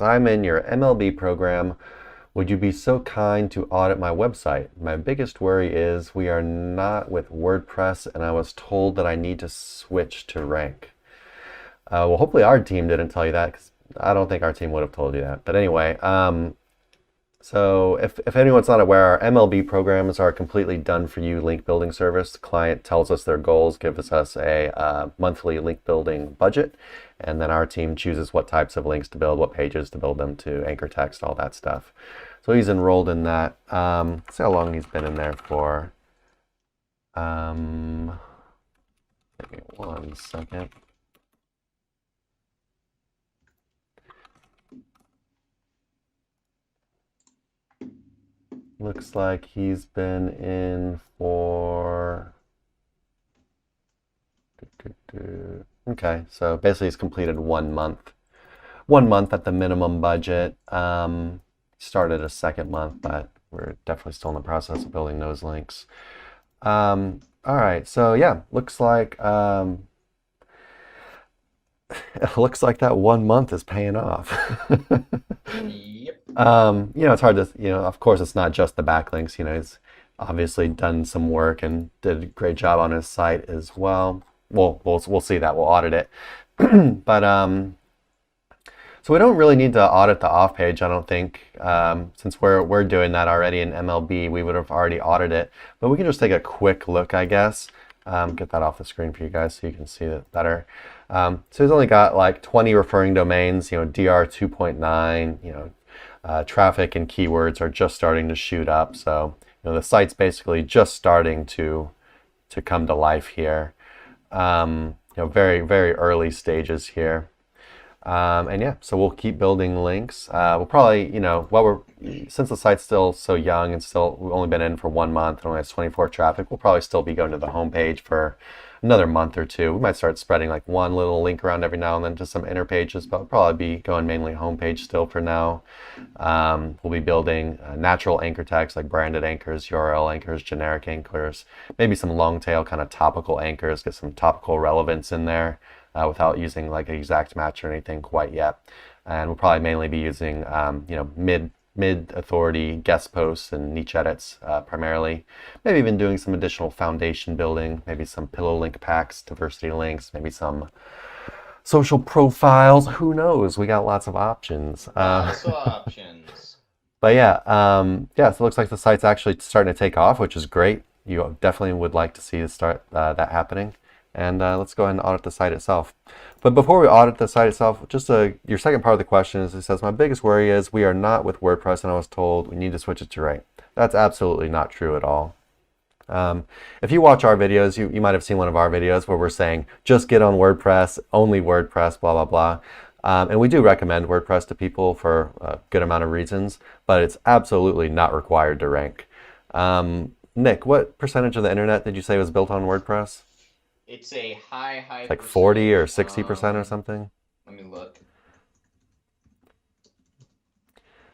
I'm in your MLB program. Would you be so kind to audit my website? My biggest worry is we are not with WordPress, and I was told that I need to switch to rank. Well, hopefully our team didn't tell you that, because I don't think our team would have told you that. But anyway, so if anyone's not aware, our MLB programs are a completely done-for-you link building service. The client tells us their goals, gives us a monthly link building budget, and then our team chooses what types of links to build, what pages to build them to, anchor text, all that stuff. So he's enrolled in that. Let's see how long he's been in there for. Give me 1 second. Looks like he's been in for... Okay, so basically he's completed 1 month. 1 month at the minimum budget. Started a second month, but we're definitely still in the process of building those links. All right, so yeah, looks like it looks like that 1 month is paying off. Yep. It's hard to, of course, it's not just the backlinks. He's obviously done some work and did a great job on his site as well. We'll see that. We'll audit it. But so we don't really need to audit the off page, I don't think. Since we're doing that already in MLB, we would have already audited it. But we can just take a quick look, I guess. Get that off the screen for you guys so you can see it better. So he's only got like 20 referring domains, DR 2.9, traffic and keywords are just starting to shoot up. So, the site's basically just starting to come to life here. Very, very early stages here. And yeah, so we'll keep building links. We'll probably, since the site's still so young and we've only been in for 1 month and only has 24 traffic, we'll probably still be going to the homepage for another month or two. We might start spreading like one little link around every now and then to some inner pages, but we'll probably be going mainly homepage still for now. We'll be building natural anchor text like branded anchors, URL anchors, generic anchors, maybe some long tail kind of topical anchors, get some topical relevance in there. Without using like an exact match or anything quite yet. And we'll probably mainly be using, mid authority guest posts and niche edits primarily. Maybe even doing some additional foundation building, maybe some pillow link packs, diversity links, maybe some social profiles. Who knows? We got lots of options. Lots of options. But yeah, so it looks like the site's actually starting to take off, which is great. You definitely would like to see that happening. And let's go ahead and audit the site itself. But before we audit the site itself, just your second part of the question is, it says, my biggest worry is we are not with WordPress and I was told we need to switch it to rank. That's absolutely not true at all. If you watch our videos, you might have seen one of our videos where we're saying, just get on WordPress, only WordPress, blah, blah, blah. And we do recommend WordPress to people for a good amount of reasons, but it's absolutely not required to rank. Nick, what percentage of the internet did you say was built on WordPress? It's a high Like 40 or percentage. 60% or something? Let me look.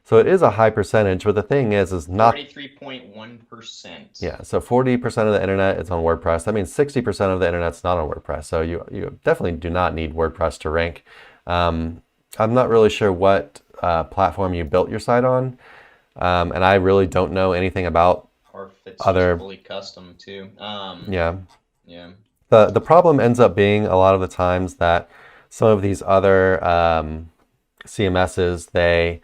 So it is a high percentage, but the thing is not... 43.1%. Yeah, so 40% of the internet is on WordPress. That means 60% of the internet's not on WordPress. So you definitely do not need WordPress to rank. I'm not really sure what platform you built your site on. And I really don't know anything about Or if it's other... fully custom too. Yeah. Yeah. The problem ends up being a lot of the times that some of these other CMSs, they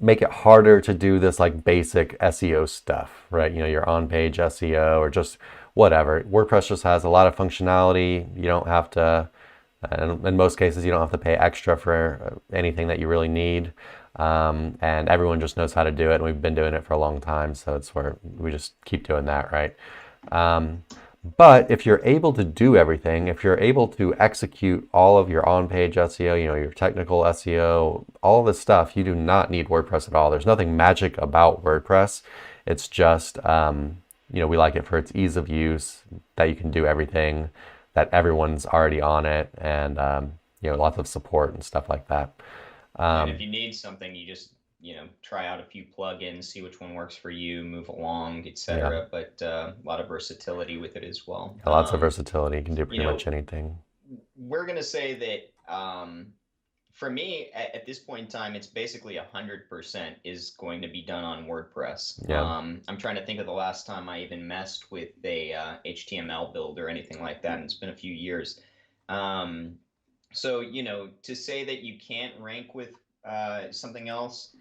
make it harder to do this like basic SEO stuff, right? Your on-page SEO or just whatever. WordPress just has a lot of functionality. You don't have to, and in most cases, you don't have to pay extra for anything that you really need. And everyone just knows how to do it. And we've been doing it for a long time. So it's where we just keep doing that, right? But if you're able to do everything, if you're able to execute all of your on-page SEO, your technical SEO, all this stuff, you do not need WordPress at all. There's nothing magic about WordPress. It's just, we like it for its ease of use, that you can do everything, that everyone's already on it, and, lots of support and stuff like that. And if you need something, you just try out a few plugins, see which one works for you, move along, etc. Yeah. But a lot of versatility with it as well. Lots of versatility. You can do pretty much anything. We're going to say that For me, at this point in time, it's basically 100% is going to be done on WordPress. Yeah. I'm trying to think of the last time I even messed with a HTML build or anything like that, and it's been a few years. Um, so, to say that you can't rank with something else,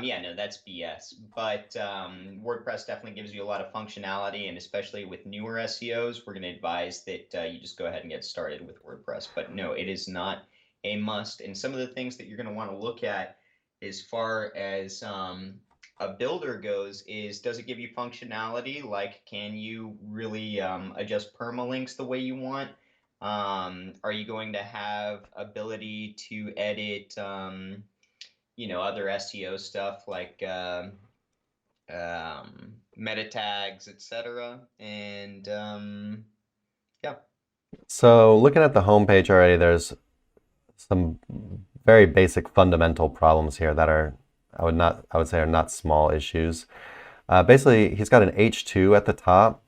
yeah, no, that's BS. But WordPress definitely gives you a lot of functionality, and especially with newer SEOs, we're going to advise that you just go ahead and get started with WordPress. But no, it is not a must. And some of the things that you're going to want to look at as far as a builder goes is, does it give you functionality? Like, can you really adjust permalinks the way you want? Are you going to have ability to edit, other SEO stuff like meta tags, etc. And yeah. So looking at the homepage already, there's some very basic fundamental problems here that are, I would say are not small issues. Basically, he's got an H2 at the top.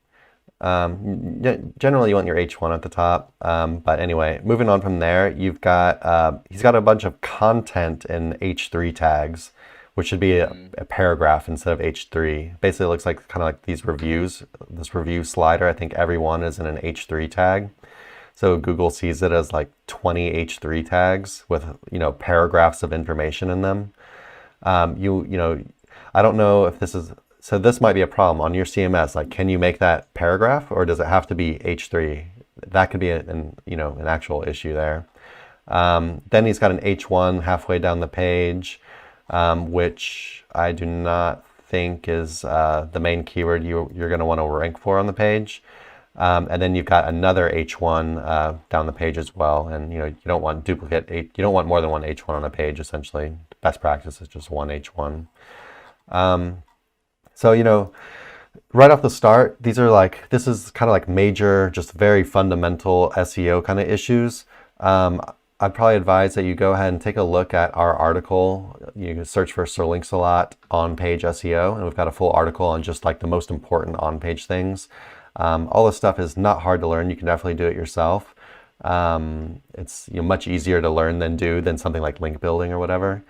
Generally, you want your H1 at the top. But anyway, moving on from there, he's got a bunch of content in H3 tags, which should be a paragraph instead of H3. Basically, it looks like kind of like these reviews, this review slider. I think every one is in an H3 tag. So Google sees it as like 20 H3 tags with, paragraphs of information in them. I don't know if so this might be a problem on your CMS. Like, can you make that paragraph, or does it have to be H3? That could be an actual issue there. Then he's got an H1 halfway down the page, which I do not think is the main keyword you're going to want to rank for on the page. And then you've got another H1 down the page as well. And you don't want you don't want more than one H1 on a page, essentially. Best practice is just one H1. So, right off the start, this is kind of like major, just very fundamental SEO kind of issues. I'd probably advise that you go ahead and take a look at our article. You can search for Sir Links-a-Lot on-page SEO, and we've got a full article on just like the most important on-page things. All this stuff is not hard to learn. You can definitely do it yourself. It's much easier to learn than something like link building or whatever.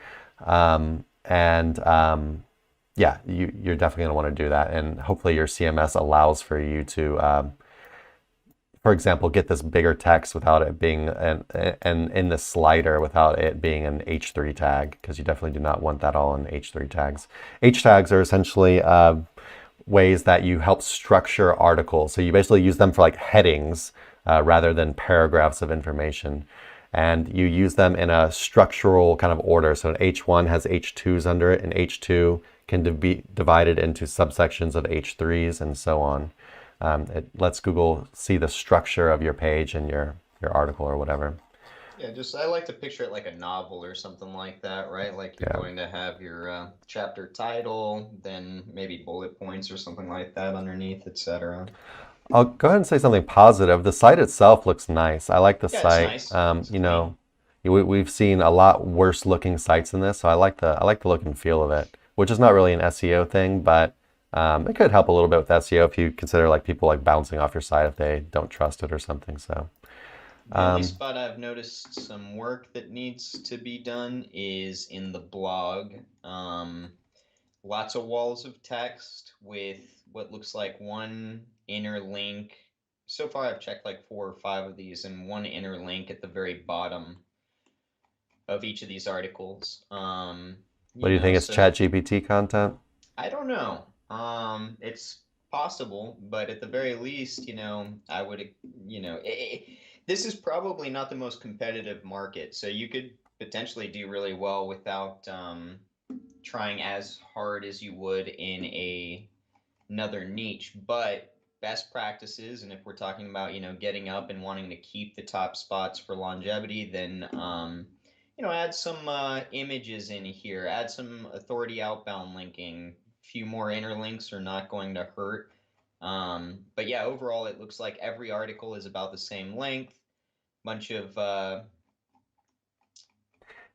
Yeah, you're definitely going to want to do that. And hopefully your CMS allows for you to, for example, get this bigger text without it being in the slider without it being an H3 tag, because you definitely do not want that all in H3 tags. H tags are essentially ways that you help structure articles. So you basically use them for like headings rather than paragraphs of information. And you use them in a structural kind of order. So an H1 has H2s under it, and H2 can be divided into subsections of H3s and so on. It lets Google see the structure of your page and your article or whatever. Yeah, I like to picture it like a novel or something like that, right? Like you're going to have your chapter title, then maybe bullet points or something like that underneath, etc. I'll go ahead and say something positive. The site itself looks nice. I like the Yeah, it's site. nice. It's clean. We've seen a lot worse looking sites than this, so I like the look and feel of it, which is not really an SEO thing, but it could help a little bit with SEO if you consider like people like bouncing off your site if they don't trust it or something. So. The only spot I've noticed some work that needs to be done is in the blog. Lots of walls of text with what looks like one inner link. So far, I've checked like 4 or 5 of these, and one inner link at the very bottom of each of these articles. What do you think? It's ChatGPT content? I don't know. It's possible, but at the very least, I would, this is probably not the most competitive market, so you could potentially do really well without trying as hard as you would in another niche. But best practices, and if we're talking about getting up and wanting to keep the top spots for longevity, then add some images in here, add some authority outbound linking. A few more inner links are not going to hurt. But yeah, overall it looks like every article is about the same length. Bunch of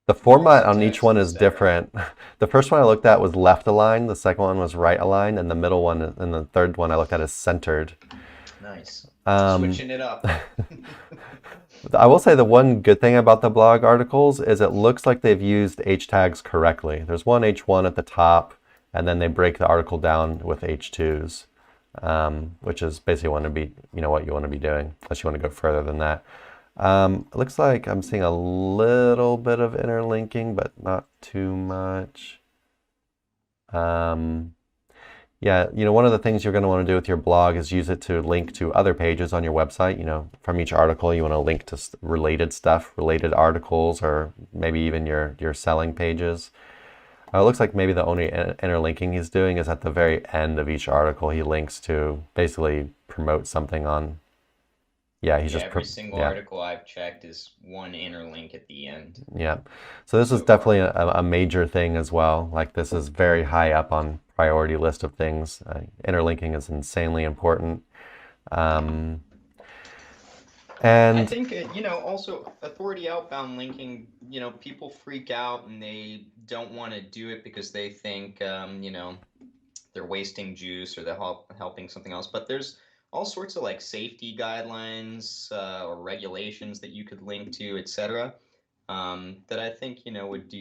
the format on each one is different. The first one I looked at was left aligned, the second one was right aligned, and the middle one and the third one I looked at is centered. Nice. Switching it up. I will say the one good thing about the blog articles is it looks like they've used H tags correctly. There's one H1 at the top, and then they break the article down with H2s, which is basically want to be, what you want to be doing, unless you want to go further than that. It looks like I'm seeing a little bit of interlinking, but not too much. Yeah, one of the things you're going to want to do with your blog is use it to link to other pages on your website. From each article, you want to link to related stuff, related articles, or maybe even your selling pages. It looks like maybe the only interlinking he's doing is at the very end of each article. He links to basically promote something on. Yeah, he's Yeah, just every single yeah. article I've checked is one interlink at the end Yeah. So this is so far. definitely a major thing as well. Like this is very high up on priority list of things. Interlinking is insanely important. Um, I and think, also authority outbound linking, people freak out and they don't want to do it because they think, they're wasting juice or they're helping something else. But there's all sorts of like safety guidelines or regulations that you could link to, etc. That I think, would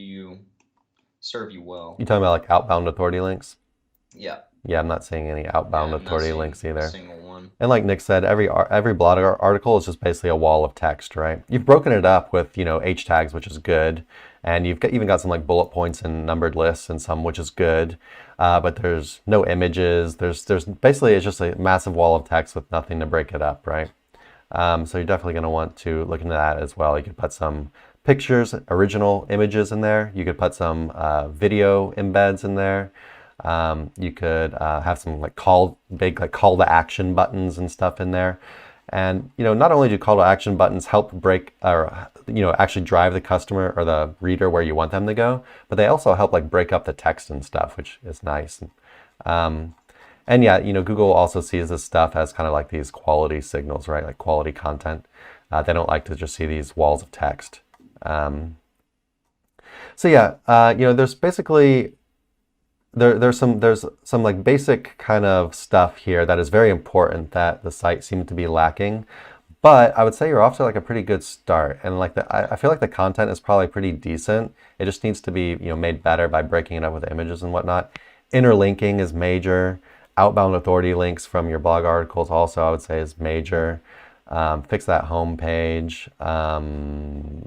serve you well. you talking about like outbound authority links? Yeah. Yeah, I'm not seeing any Yeah, outbound I'm not authority seeing links a either. single one. And like Nick said, every blog article is just basically a wall of text, right? You've broken it up with, H tags, which is good. And even got some like bullet points and numbered lists and some, which is good. But there's no images. There's basically, it's just a massive wall of text with nothing to break it up, right? So you're definitely going to want to look into that as well. You could put some pictures, original images in there. You could put some video embeds in there. You could have some big call to action buttons and stuff in there. And not only do call to action buttons help break or actually drive the customer or the reader where you want them to go, but they also help like break up the text and stuff, which is nice. And yeah, Google also sees this stuff as kind of like these quality signals, right? Like quality content. They don't like to just see these walls of text. So yeah, there's basically there's some like basic kind of stuff here that is very important that the site seems to be lacking. But I would say you're off to like a pretty good start, and like I feel like the content is probably pretty decent. It just needs to be made better by breaking it up with images and whatnot. Interlinking is major. Outbound authority links from your blog articles also I would say is major. Fix that home page. We're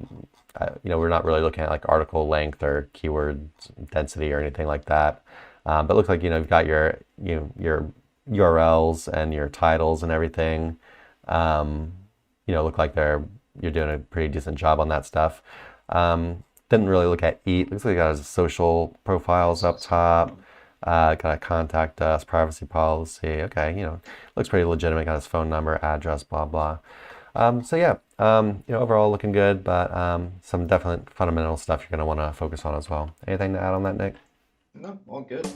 not really looking at like article length or keyword density or anything like that. But it looks like you've got your URLs and your titles and everything. Look like you're doing a pretty decent job on that stuff. Didn't really look at Eat. Looks like you got his social profiles up top. Got a contact us, privacy policy. Okay, looks pretty legitimate. Got his phone number, address, blah blah. So yeah, overall looking good, but some definite fundamental stuff you're going to want to focus on as well. Anything to add on that, Nick? No, all good.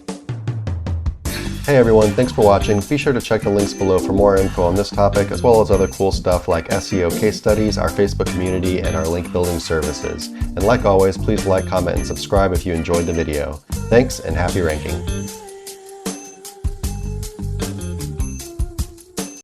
Hey everyone, thanks for watching. Be sure to check the links below for more info on this topic, as well as other cool stuff like SEO case studies, our Facebook community, and our link building services. And like always, please like, comment, and subscribe if you enjoyed the video. Thanks, and happy ranking.